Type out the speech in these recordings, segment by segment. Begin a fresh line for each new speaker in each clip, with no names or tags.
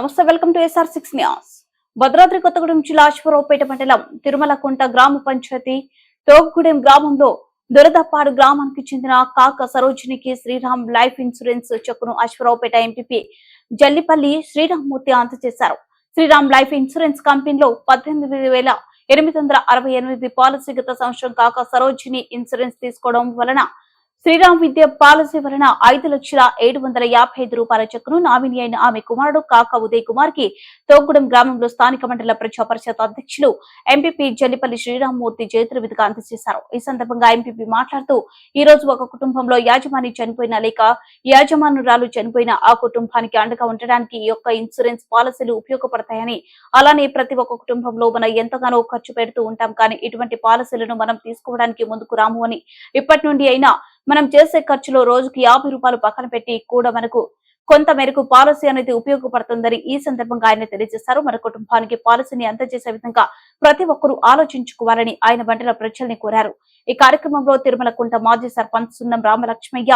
నమస్తే, welcome to SR6 news. Bhadradri Kothagudem జిల్లా అశ్వరావుపేట మండలం తిరుమలకుంట గ్రామ పంచాయతీ తోపుగూడెం గ్రామంలో దొరదపాడు గ్రామానికి చెందిన కాక సరోజినికి శ్రీరామ్ లైఫ్ ఇన్సూరెన్స్ చెక్కును అశ్వరావుపేట ఎంపీపీ జల్లిపల్లి శ్రీరామ్మూర్తి అందజేశారు. శ్రీరామ్ లైఫ్ ఇన్సూరెన్స్ కంపెనీలో 18,868 పాలసీ గత సంవత్సరం కాక సరోజిని ఇన్సూరెన్స్ తీసుకోవడం వలన శ్రీరామ్ విద్య పాలసీ వలన 5,755 రూపాయల చెక్కును నామినీ అయిన ఆమె కుమారుడు కాక ఉదయ్ కుమార్ కి తోగుగూడెం గ్రామంలో స్థానిక మండల ప్రజా పరిషత్ అధ్యక్షులు ఎంపీపీ జల్లిపల్లి శ్రీరామ్మూర్తి చేతుల మీదుగా అందజేశారు. ఈ సందర్భంగా ఎంపీపీ మాట్లాడుతూ ఈ రోజు ఒక కుటుంబంలో యాజమాని చనిపోయిన లేక యాజమానురాలు చనిపోయిన ఆ కుటుంబానికి అండగా ఉండడానికి ఈ యొక్క ఇన్సూరెన్స్ పాలసీలు ఉపయోగపడతాయని, అలానే ప్రతి ఒక్క కుటుంబంలో మనం ఎంతగానో ఖర్చు పెడుతూ ఉంటాం, కానీ ఇటువంటి పాలసీలను మనం తీసుకోవడానికి ముందుకు రాము అని, ఇప్పటి నుండి అయినా మనం చేసే ఖర్చులో రోజుకి 50 రూపాయలు పక్కన పెట్టి కూడా మనకు కొంత మేరకు పాలసీ అనేది ఉపయోగపడుతుందని ఈ సందర్భంగా ఆయన తెలియజేశారు. మన కుటుంబానికి పాలసీని అందజేసే విధంగా ప్రతి ఒక్కరూ ఆలోచించుకోవాలని ఆయన మండల ప్రజల్ని కోరారు. ఈ కార్యక్రమంలో తిరుమలకుంట మాజీ సర్పంచ్ సున్నం రామలక్ష్మయ్య,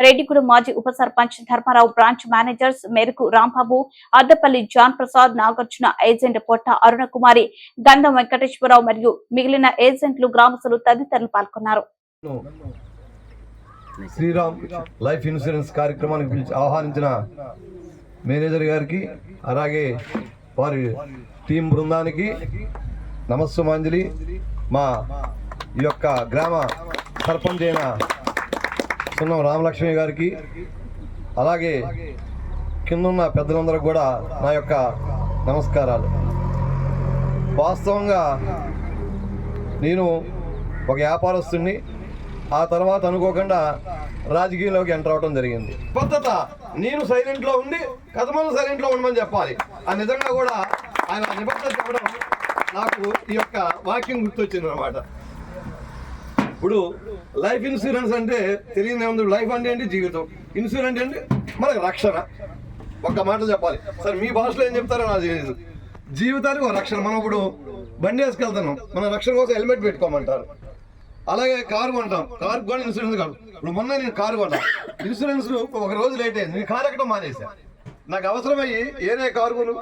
రెడ్డిగూడెం మాజీ ఉప సర్పంచ్ ధర్మారావు, బ్రాంచ్ మేనేజర్స్ మేరకు రాంబాబు, అద్దపల్లి జాన్ ప్రసాద్, నాగార్జున, ఏజెంట్ పొట్ట అరుణకుమారి, గంధం వెంకటేశ్వరరావు మరియు మిగిలిన ఏజెంట్లు, గ్రామస్తులు తదితరులు పాల్గొన్నారు.
శ్రీరామ్ లైఫ్ ఇన్సూరెన్స్ కార్యక్రమానికి ఆహ్వానించిన మేనేజర్ గారికి, అలాగే వారి టీం బృందానికి నమస్సుమాంజలి. మా ఈ యొక్క గ్రామ సర్పంచ్ అయిన సున్నం రామలక్ష్మి గారికి, అలాగే కిందున్న పెద్దలందరూ కూడా నా యొక్క నమస్కారాలు. వాస్తవంగా నేను ఒక వ్యాపారస్తుడిని. ఆ తర్వాత అనుకోకుండా రాజకీయంలోకి ఎంటర్ అవడం జరిగింది. పద్ధత నేను సైలెంట్లో ఉండి కథమను సైలెంట్లో ఉండమని చెప్పాలి. ఆ నిజంగా కూడా ఆయన నిబద్ధత చెప్పడం నాకు ఈ యొక్క వాక్యం గుర్తొచ్చింది అన్నమాట. ఇప్పుడు లైఫ్ ఇన్సూరెన్స్ అంటే తెలియదు ఏముంది. లైఫ్ అంటే ఏంటి? జీవితం. ఇన్సూరెన్స్ అంటే మనకు రక్షణ. ఒక్క మాట చెప్పాలి సార్, మీ భాషలో ఏం చెప్తారో నాకు తెలియదు. జీవితానికి ఒక రక్షణ. మనం ఇప్పుడు బండి వేసుకెళ్తున్నాం, మన రక్షణ కోసం హెల్మెట్ పెట్టుకోమంటారు. అలాగే కారు కొంటాం, కారు కూడా ఇన్సూరెన్స్ కాదు. ఇప్పుడు మొన్న నేను కారు కొన్నా, ఇన్సూరెన్స్ ఒక రోజు లేట్ అయింది, నేను కారు ఎక్కడం మానేసా. నాకు అవసరమయ్యి ఏనే కారు కొను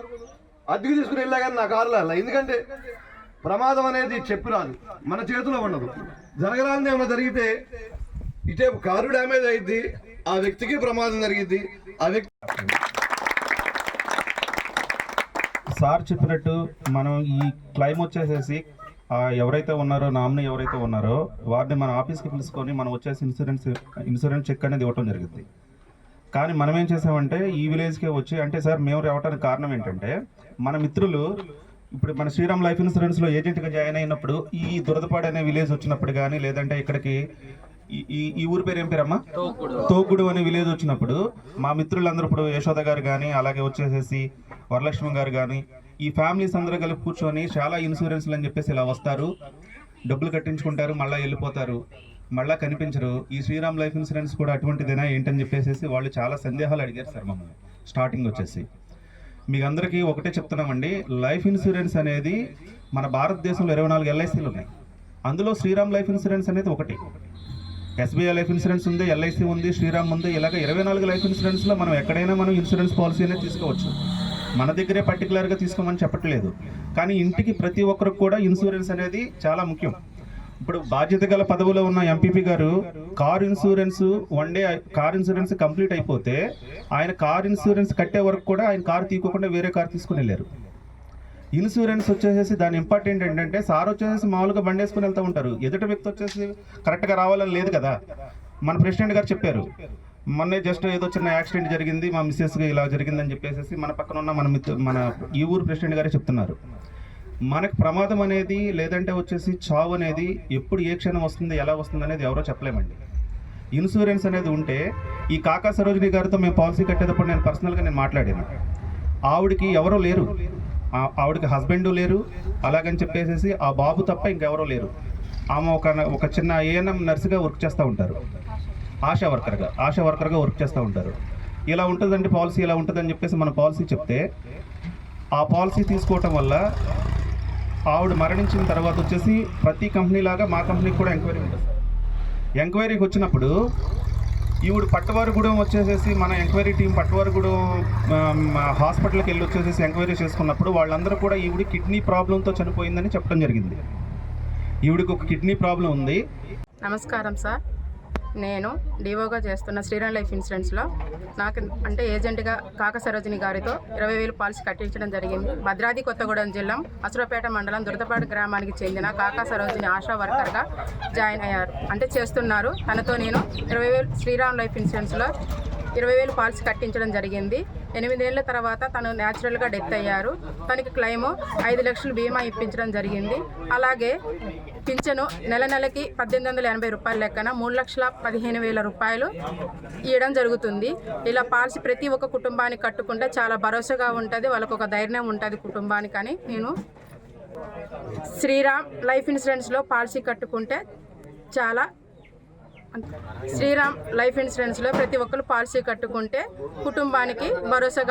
అద్దెకు తీసుకుని వెళ్ళా, కానీ నా కారులో వెళ్ళా. ఎందుకంటే ప్రమాదం అనేది చెప్పి రాదు, మన చేతిలో ఉండదు. జరగరాని ఏమైనా జరిగితే ఇటే కారు డ్యామేజ్ అయింది, ఆ వ్యక్తికి ప్రమాదం జరిగింది. ఆ వ్యక్తి
సార్ చెప్పినట్టు మనం ఈ క్లైమ్ వచ్చేసేసి ఎవరైతే ఉన్నారో, నామినీ ఎవరైతే ఉన్నారో వారిని మన ఆఫీస్కి పిలుచుకొని మనం వచ్చేసి ఇన్సూరెన్స్ చెక్ అనేది ఇవ్వటం జరిగింది. కానీ మనం ఏం చేసామంటే ఈ విలేజ్కే వచ్చి, అంటే సార్ మేము రావడానికి కారణం ఏంటంటే మన మిత్రులు ఇప్పుడు మన శ్రీరామ్ లైఫ్ ఇన్సూరెన్స్లో ఏజెంట్గా జాయిన్ అయినప్పుడు ఈ దురదపాడు అనే విలేజ్ వచ్చినప్పుడు కానీ, లేదంటే ఇక్కడికి ఈ ఊరి పేరు ఏం పేరమ్మా, తోగుడు అనే విలేజ్ వచ్చినప్పుడు మా మిత్రులందరూ ఇప్పుడు యశోద గారు కానీ, అలాగే వచ్చేసేసి వరలక్ష్మి గారు కానీ, ఈ ఫ్యామిలీస్ అందరూ కలిపి కూర్చొని చాలా ఇన్సూరెన్స్లు అని చెప్పేసి ఇలా వస్తారు, డబ్బులు కట్టించుకుంటారు, మళ్ళీ వెళ్ళిపోతారు, మళ్ళీ కనిపించరు. ఈ శ్రీరామ్ లైఫ్ ఇన్సూరెన్స్ కూడా అటువంటిదేనా ఏంటని చెప్పేసి వాళ్ళు చాలా సందేహాలు అడిగారు సార్ మమ్మల్ని. స్టార్టింగ్ వచ్చేసి మీకు అందరికీ ఒకటే చెప్తున్నామండి, లైఫ్ ఇన్సూరెన్స్ అనేది మన భారతదేశంలో 24 LICలు ఉన్నాయి. అందులో శ్రీరామ్ లైఫ్ ఇన్సూరెన్స్ అనేది ఒకటి. SBI లైఫ్ ఇన్సూరెన్స్ ఉంది, LIC ఉంది, శ్రీరామ్ ఉంది. ఇలాగ 24 లైఫ్ ఇన్సూరెన్స్లో మనం ఎక్కడైనా మనం ఇన్సూరెన్స్ పాలసీ అనేది తీసుకోవచ్చు. మన దగ్గరే పర్టికులర్గా తీసుకోమని చెప్పట్లేదు, కానీ ఇంటికి ప్రతి ఒక్కరికి కూడా ఇన్సూరెన్స్ అనేది చాలా ముఖ్యం. ఇప్పుడు బాధ్యత గల పదవిలో ఉన్న ఎంపీపీ గారు car insurance car insurance complete అయిపోతే ఆయన కార్ ఇన్సూరెన్స్ కట్టే వరకు కూడా ఆయన కారు తీసుకోకుండా వేరే కారు తీసుకుని వెళ్ళారు. ఇన్సూరెన్స్ వచ్చేసి దాని ఇంపార్టెంట్ ఏంటంటే, సార్ వచ్చేసి మామూలుగా బండి వేసుకుని వెళ్తూ ఉంటారు, ఎదుటి వ్యక్తి వచ్చేసి కరెక్ట్గా రావాలని లేదు కదా. మన ప్రెసిడెంట్ గారు చెప్పారు, మొన్నే జస్ట్ ఏదో చిన్న యాక్సిడెంట్ జరిగింది, మా మిస్సెస్గా ఇలా జరిగిందని చెప్పేసి మన పక్కన ఉన్న మన ఈ ఊరు ప్రెసిడెంట్ గారే చెప్తున్నారు. మనకు ప్రమాదం అనేది, లేదంటే వచ్చేసి చావు అనేది ఎప్పుడు ఏ క్షణం వస్తుంది, ఎలా వస్తుంది అనేది ఎవరో చెప్పలేమండి. ఇన్సూరెన్స్ అనేది ఉంటే, ఈ కాకా సరోజిని గారితో మేము పాలసీ కట్టేటప్పుడు నేను పర్సనల్గా మాట్లాడాను. ఆవిడకి ఎవరో లేరు, ఆవిడకి హస్బెండ్ లేరు, అలాగని చెప్పేసి ఆ బాబు తప్ప ఇంకెవరో లేరు. ఆమె ఒక చిన్న ANM నర్సుగా వర్క్ చేస్తూ ఉంటారు, ఆశా వర్కర్గా వర్క్ చేస్తూ ఉంటారు. ఇలా ఉంటుందండి పాలసీ, ఇలా ఉంటుందని చెప్పేసి మన పాలసీ చెప్తే, ఆ పాలసీ తీసుకోవటం వల్ల ఆవిడ మరణించిన తర్వాత వచ్చేసి ప్రతి కంపెనీ లాగా మా కంపెనీకి కూడా ఎంక్వైరీ ఉంటుంది. ఎంక్వైరీకి వచ్చినప్పుడు ఈవిడ పట్టవారిగూడెం వచ్చేసేసి మన ఎంక్వైరీ టీం పట్టవారిగూడెం హాస్పిటల్కి వెళ్ళి వచ్చేసేసి ఎంక్వైరీ చేసుకున్నప్పుడు వాళ్ళందరూ కూడా ఈవిడ కిడ్నీ ప్రాబ్లంతో చనిపోయిందని చెప్పడం జరిగింది. ఈవిడికి ఒక కిడ్నీ ప్రాబ్లం ఉంది.
నమస్కారం సార్, నేను డివోగా చేస్తున్న శ్రీరామ్ లైఫ్ ఇన్సూరెన్స్లో నాకు అంటే ఏజెంట్గా కాకా సరోజిని గారితో 20,000 పాలసీ కట్టించడం జరిగింది. భద్రాద్రి కొత్తగూడెం జిల్లా అసురపేట మండలం దురదపాడు గ్రామానికి చెందిన కాకా సరోజిని ఆశా వర్కర్గా జాయిన్ అయ్యారు, అంటే చేస్తున్నారు. తనతో నేను 20,000 శ్రీరామ్ లైఫ్ ఇన్సూరెన్స్లో 20,000 పాలసీ కట్టించడం జరిగింది. 8 ఏళ్ల తర్వాత తను న్యాచురల్గా డెత్ అయ్యారు. తనకి క్లెయిము 5 లక్షలు బీమా ఇప్పించడం జరిగింది. అలాగే పింఛను నెలకి 1,880 రూపాయల లెక్కన 3,15,000 రూపాయలు ఇవ్వడం జరుగుతుంది. ఇలా పాలసీ ప్రతి ఒక్క కుటుంబానికి కట్టుకుంటే చాలా భరోసాగా ఉంటుంది, వాళ్ళకు ఒక ధైర్యం ఉంటుంది కుటుంబానికని నేను శ్రీరామ్ లైఫ్ ఇన్సూరెన్స్లో పాలసీ కట్టుకుంటే చాలా శ్రీరామ్ లైఫ్ ఇన్సూరెన్స్లో ప్రతి ఒక్కరు పాలసీ కట్టుకుంటే కుటుంబానికి భరోసాగా